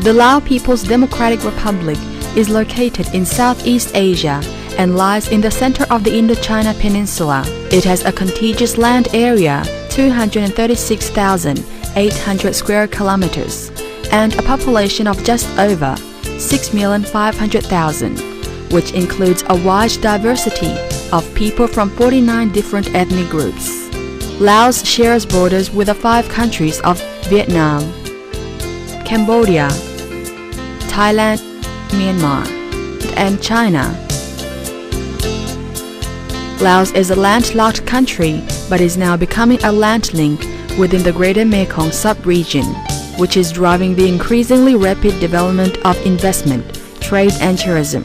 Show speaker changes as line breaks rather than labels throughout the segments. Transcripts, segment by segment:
The Lao People's Democratic Republic is located in Southeast Asia and lies in the center of the Indochina Peninsula. It has a contiguous land area, 236,800 square kilometers, and a population of just over 6,500,000, which includes a wide diversity of people from 49 different ethnic groups. Laos shares borders with the 5 countries of Vietnam, Cambodia, Thailand, Myanmar, and China. Laos is a landlocked country but is now becoming a landlink within the greater Mekong sub-region, which is driving the increasingly rapid development of investment, trade and tourism.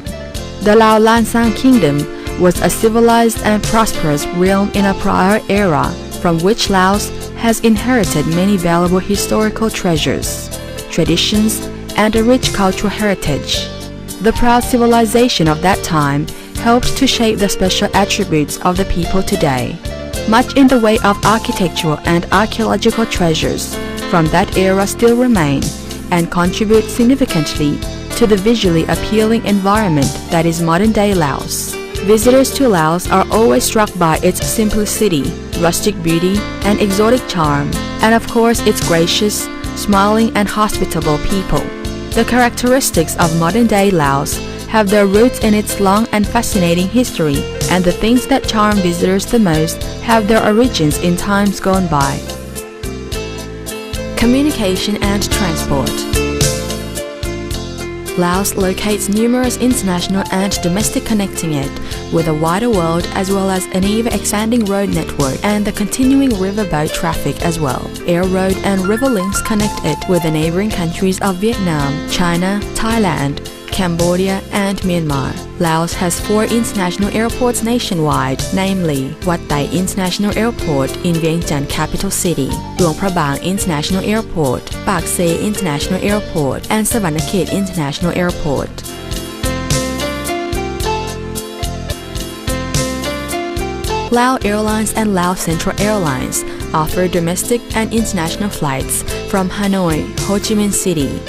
The Lao Lansang Kingdom was a civilized and prosperous realm in a prior era from which Laos has inherited many valuable historical treasures, traditions, and a rich cultural heritage. The proud civilization of that time helped to shape the special attributes of the people today. Much in the way of architectural and archaeological treasures from that era still remain and contribute significantly to the visually appealing environment that is modern-day Laos. Visitors to Laos are always struck by its simplicity, rustic beauty, and exotic charm, and of course its gracious, smiling and hospitable people. The characteristics of modern-day Laos have their roots in its long and fascinating history, and the things that charm visitors the most have their origins in times gone by. Communication and transport. Laos locates numerous international and domestic connecting it with a wider world as well as an ever-expanding road network and the continuing riverboat traffic as well. Air road and river links connect it with the neighboring countries of Vietnam, China, Thailand, Cambodia, and Myanmar. Laos has 4 international airports nationwide, namely Wat Thai International Airport in Vientiane capital city, Luang Prabang International Airport, Patuxai International Airport, and Savannakhet International Airport. Lao Airlines and Laos Central Airlines offer domestic and international flights from Hanoi, Ho Chi Minh City,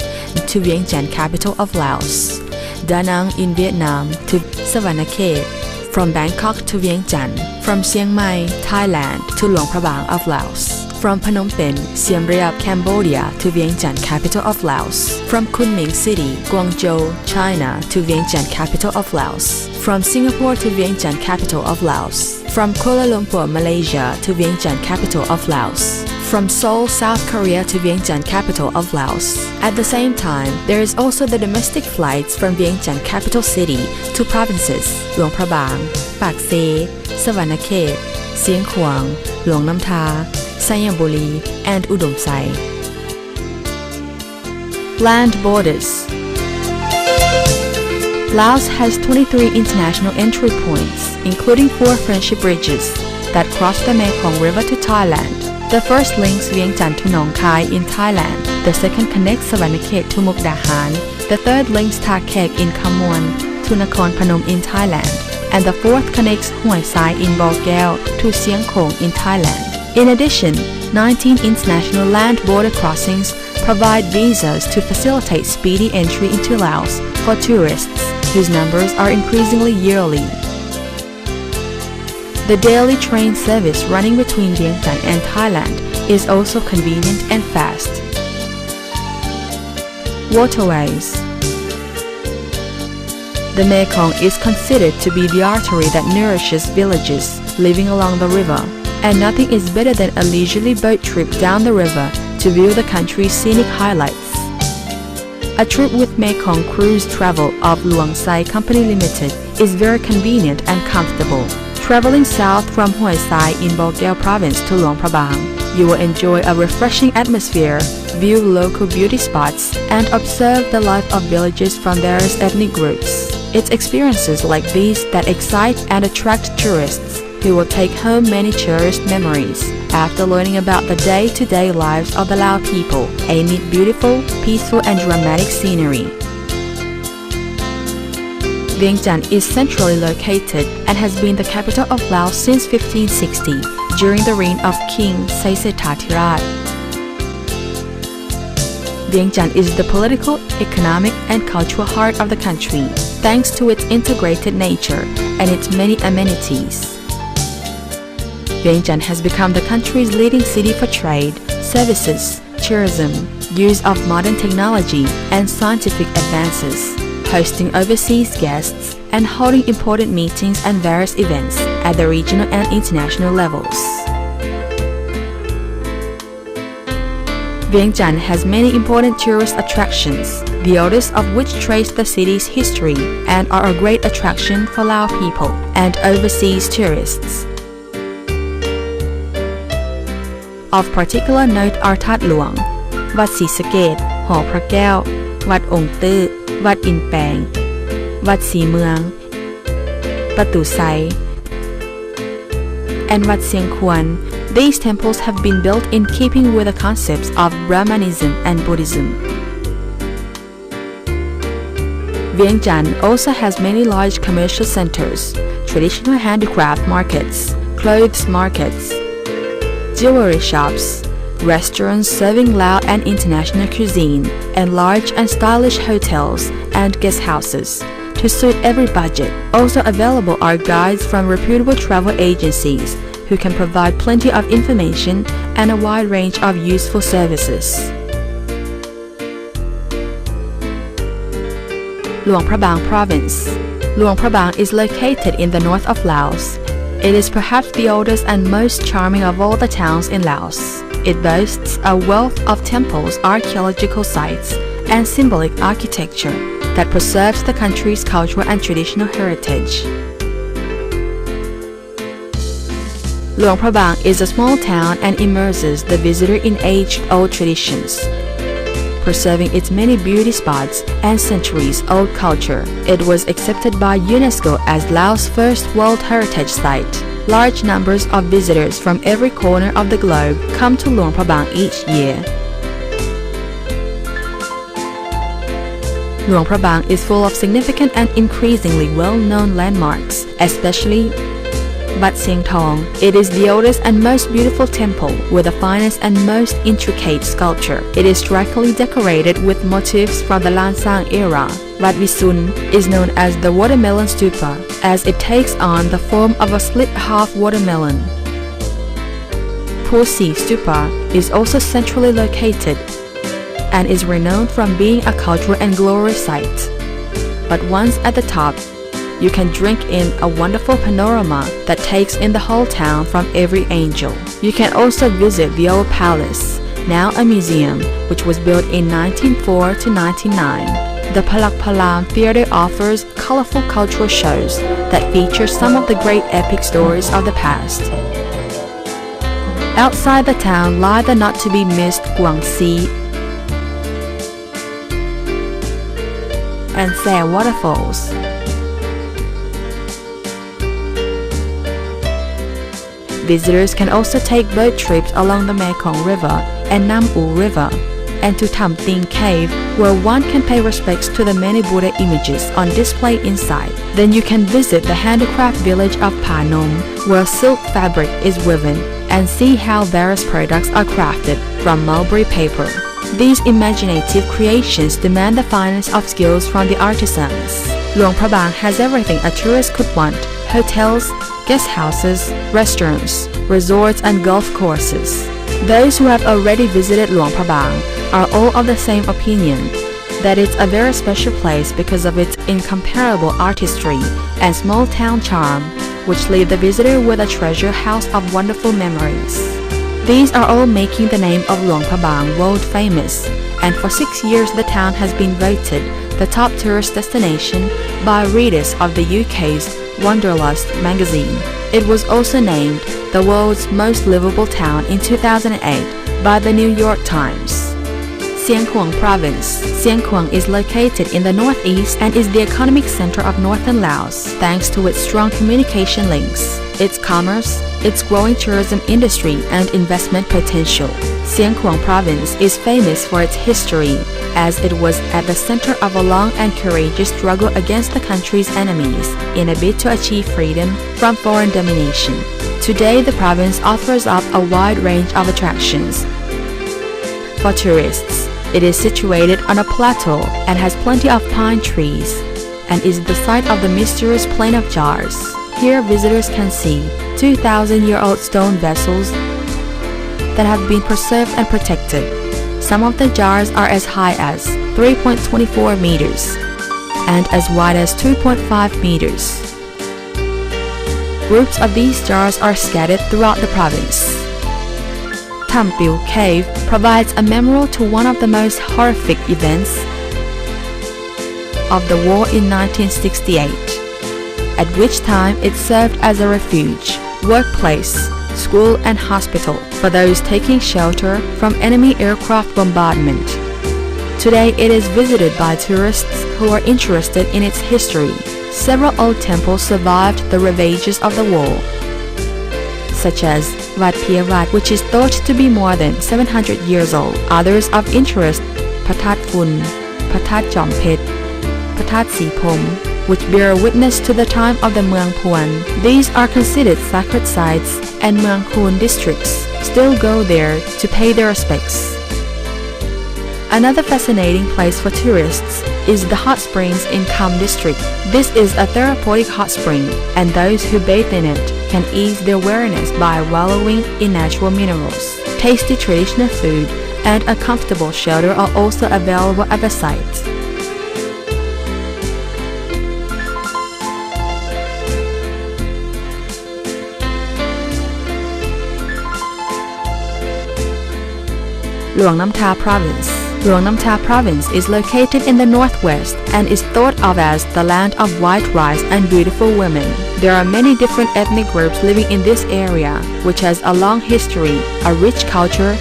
to Vientiane capital of Laos, Da Nang in Vietnam to Savannakhet, from Bangkok to Vientiane, from Chiang Mai, Thailand to Luang Prabang of Laos, from Phnom Penh, Siem Reap, Cambodia to Vientiane capital of Laos, from Kunming City, Guangzhou, China to Vientiane capital of Laos, from Singapore to Vientiane capital of Laos, from Kuala Lumpur, Malaysia to Vientiane capital of Laos, from Seoul, South Korea to Vientiane capital of Laos. At the same time, there is also the domestic flights from Vientiane capital city to provinces Luang Prabang, Pak Se, Savannakhet, Xiengkhouang, Luang Namtha, Sayambuli, and Udomsai. Land borders. Laos has 23 international entry points, including 4 friendship bridges that cross the Mekong River to Thailand. The first links Vientiane to Nong Khai in Thailand, the second connects Savannakhet to Mukdahan, the third links Tha Khek in Khammouon to Nakhon Phanom in Thailand, and the fourth connects Houaphan in Borikhamxay to Xiengkhouang in Thailand. In addition, 19 international land border crossings provide visas to facilitate speedy entry into Laos for tourists, whose numbers are increasingly yearly. The daily train service running between Vientiane and Thailand is also convenient and fast. Waterways. The Mekong is considered to be the artery that nourishes villages living along the river, and nothing is better than a leisurely boat trip down the river to view the country's scenic highlights. A trip with Mekong Cruise Travel of Luang Company Limited is very convenient and comfortable. Traveling south from Houaphan in Borikhamxay province to Luang Prabang, you will enjoy a refreshing atmosphere, view local beauty spots, and observe the life of villages from various ethnic groups. It's experiences like these that excite and attract tourists who will take home many cherished memories after learning about the day-to-day lives of the Lao people amid beautiful, peaceful, and dramatic scenery. Vientiane is centrally located and has been the capital of Laos since 1560 during the reign of King Saisethatirat. Vientiane is the political, economic, and cultural heart of the country, thanks to its integrated nature and its many amenities. Vientiane has become the country's leading city for trade, services, tourism, use of modern technology, and scientific advances, hosting overseas guests and holding important meetings and various events at the regional and international levels. Vientiane has many important tourist attractions, the oldest of which trace the city's history and are a great attraction for Lao people and overseas tourists. Of particular note are That Luang, วัดศรีสะเกษ หอพระแก้ว วัดองค์ตื้อ วัดอินแปง วัดศรีเมือง Patuxai, and Wat Xiengkhouang. These temples have been built in keeping with the concepts of Brahmanism and Buddhism. Vientiane also has many large commercial centers, traditional handicraft markets, clothes markets, jewelry shops, restaurants serving Lao and international cuisine, and large and stylish hotels and guest houses to suit every budget. Also available are guides from reputable travel agencies who can provide plenty of information and a wide range of useful services. Luang Prabang Province. Luang Prabang is located in the north of Laos. It is perhaps the oldest and most charming of all the towns in Laos. It boasts a wealth of temples, archaeological sites, and symbolic architecture that preserves the country's cultural and traditional heritage. Luang Prabang is a small town and immerses the visitor in age-old traditions, preserving its many beauty spots and centuries-old culture. It was accepted by UNESCO as Laos' first World Heritage Site. Large numbers of visitors from every corner of the globe come to Luang Prabang each year. Luang Prabang is full of significant and increasingly well-known landmarks, especially Wat Xiengkhouang. It is the oldest and most beautiful temple with the finest and most intricate sculpture. It is strikingly decorated with motifs from the Laos era. Wat Visun is known as the watermelon stupa, as it takes on the form of a split half watermelon. Pusi stupa is also centrally located and is renowned from being a cultural and glorious site. But once at the top, you can drink in a wonderful panorama that takes in the whole town from every angle. You can also visit the old palace, now a museum, which was built in 1904 to 1909. The Palak Palam Theatre offers colorful cultural shows that feature some of the great epic stories of the past. Outside the town lie the not-to-be-missed Guangxi and Sa waterfalls. Visitors can also take boat trips along the Mekong River and Nam U River, and to Tham Ting Cave, where one can pay respects to the many Buddha images on display inside. Then you can visit the handicraft village of Panom, where silk fabric is woven, and see how various products are crafted from mulberry paper. These imaginative creations demand the finest of skills from the artisans. Luang Prabang has everything a tourist could want: hotels, guest houses, restaurants, resorts, and golf courses. Those who have already visited Luang Prabang are all of the same opinion that it's a very special place because of its incomparable artistry and small town charm, which leave the visitor with a treasure house of wonderful memories. These are all making the name of Luang Prabang world famous, and for 6 years the town has been voted the top tourist destination by readers of the UK's Wanderlust magazine. It was also named the world's most livable town in 2008 by the New York Times. Xiengkhouang Province. Xiengkhouang is located in the northeast and is the economic center of northern Laos thanks to its strong communication links, its commerce, its growing tourism industry, and investment potential. Xiengkhouang Province is famous for its history, as it was at the center of a long and courageous struggle against the country's enemies in a bid to achieve freedom from foreign domination. Today, the province offers up a wide range of attractions for tourists. It is situated on a plateau and has plenty of pine trees, and is the site of the mysterious Plain of Jars. Here visitors can see 2,000-year-old stone vessels that have been preserved and protected. Some of the jars are as high as 3.24 meters and as wide as 2.5 meters. Groups of these jars are scattered throughout the province. Tham Piu Cave provides a memorial to one of the most horrific events of the war in 1968, at which time it served as a refuge, workplace, school and hospital for those taking shelter from enemy aircraft bombardment. Today it is visited by tourists who are interested in its history. Several old temples survived the ravages of the war, such as Wat Phia Wat, which is thought to be more than 700 years old. Others of interest, Patat Phun, Patat Jom Phet, Patat Si Phom, which bear witness to the time of the Muang Puan. These are considered sacred sites, and Muang Khun districts still go there to pay their respects. Another fascinating place for tourists is the hot springs in Kham district. This is a therapeutic hot spring, and those who bathe in it can ease their weariness by wallowing in natural minerals. Tasty traditional food and a comfortable shelter are also available at the site. Luang Namtha Province. Luang Namtha Province is located in the northwest and is thought of as the land of white rice and beautiful women. There are many different ethnic groups living in this area, which has a long history, a rich culture,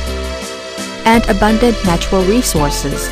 and abundant natural resources.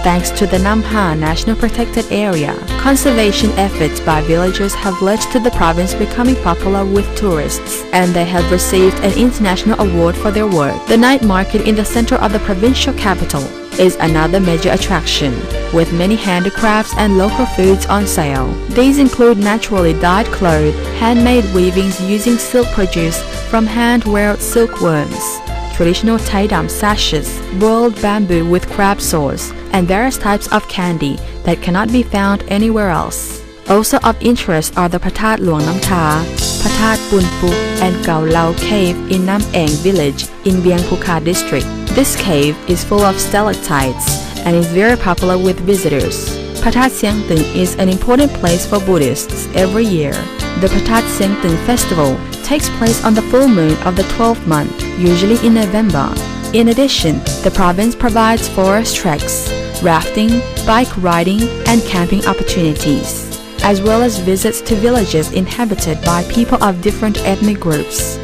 Thanks to the Namtha National Protected Area, conservation efforts by villagers have led to the province becoming popular with tourists, and they have received an international award for their work. The night market in the center of the provincial capital is another major attraction, with many handicrafts and local foods on sale. These include naturally dyed cloth, handmade weavings using silk produced from hand-woven silkworms, traditional Thai-dam sashes, boiled bamboo with crab sauce, and various types of candy that cannot be found anywhere else. Also of interest are the Patat Luang Namtha, Patat Bun Puk, and Khao Lao Cave in Nam Eng village in Vientiane district. This cave is full of stalactites and is very popular with visitors. Patat Xiengkhouang is an important place for Buddhists every year. The Patat Xiengkhouang festival takes place on the full moon of the 12th month, usually in November. In addition, the province provides forest treks, rafting, bike riding, and camping opportunities, as well as visits to villages inhabited by people of different ethnic groups.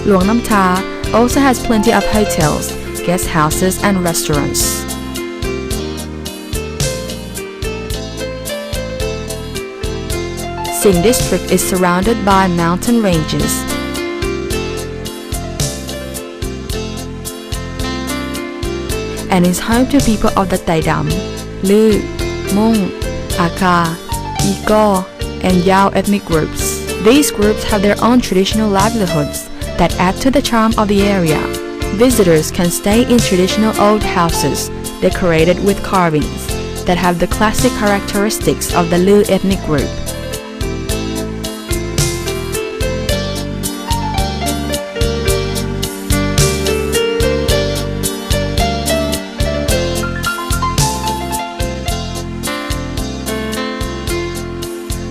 Luang Namtha also has plenty of hotels, guest houses, and restaurants. Sing district is surrounded by mountain ranges. And is home to people of the Thai-dam, Lư, Mông, Aka, Igor, and Yao ethnic groups. These groups have their own traditional livelihoods that add to the charm of the area. Visitors can stay in traditional old houses decorated with carvings that have the classic characteristics of the Lư ethnic group.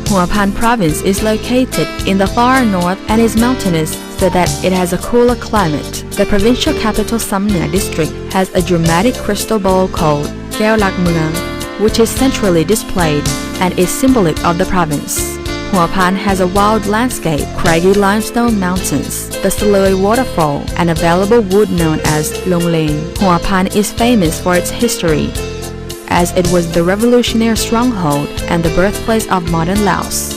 Houaphan province is located in the far north and is mountainous so that it has a cooler climate. The provincial capital Samnea district has a dramatic crystal ball called That Luang, which is centrally displayed and is symbolic of the province. Houaphan has a wild landscape, craggy limestone mountains, the Saloi waterfall, and available wood known as Long Leng. Houaphan is famous for its history, as it was the revolutionary stronghold and the birthplace of modern Laos.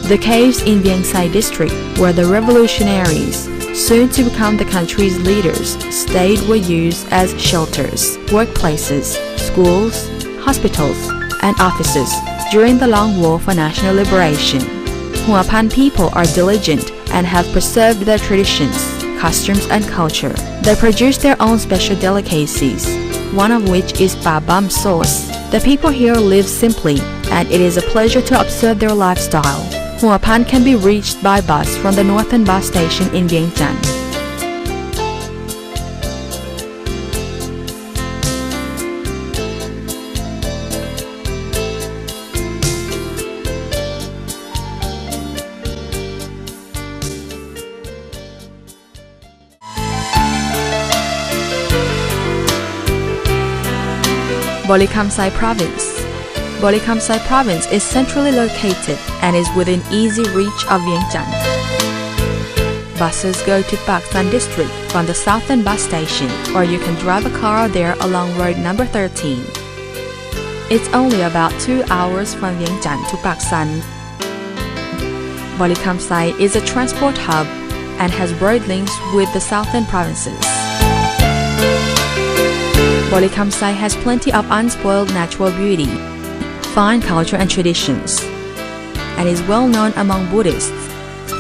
The caves in Vientiane district, where the revolutionaries, soon to become the country's leaders, stayed, were used as shelters, workplaces, schools, hospitals, and offices during the long war for national liberation. Houaphan people are diligent and have preserved their traditions, customs and culture. They produce their own special delicacies, one of which is Prabang sauce. The people here live simply, and it is a pleasure to observe their lifestyle. Houaphan can be reached by bus from the northern bus station in Vientiane. Borikhamxay Province. Borikhamxay Province is centrally located and is within easy reach of Vientiane. Buses go to Patuxai district from the southern bus station, or you can drive a car there along road number 13. It's only about 2 hours from Vientiane to Patuxai. Borikhamxay is a transport hub and has road links with the southern provinces. Borikhamxay has plenty of unspoiled natural beauty, fine culture and traditions, and is well known among Buddhists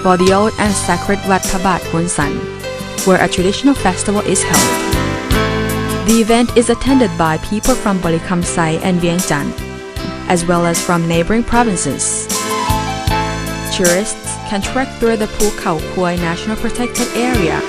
for the old and sacred Wat Phabat Khonsan, where a traditional festival is held. The event is attended by people from Borikhamxay and Vientiane, as well as from neighboring provinces. Tourists can trek through the Patuxai National Protected Area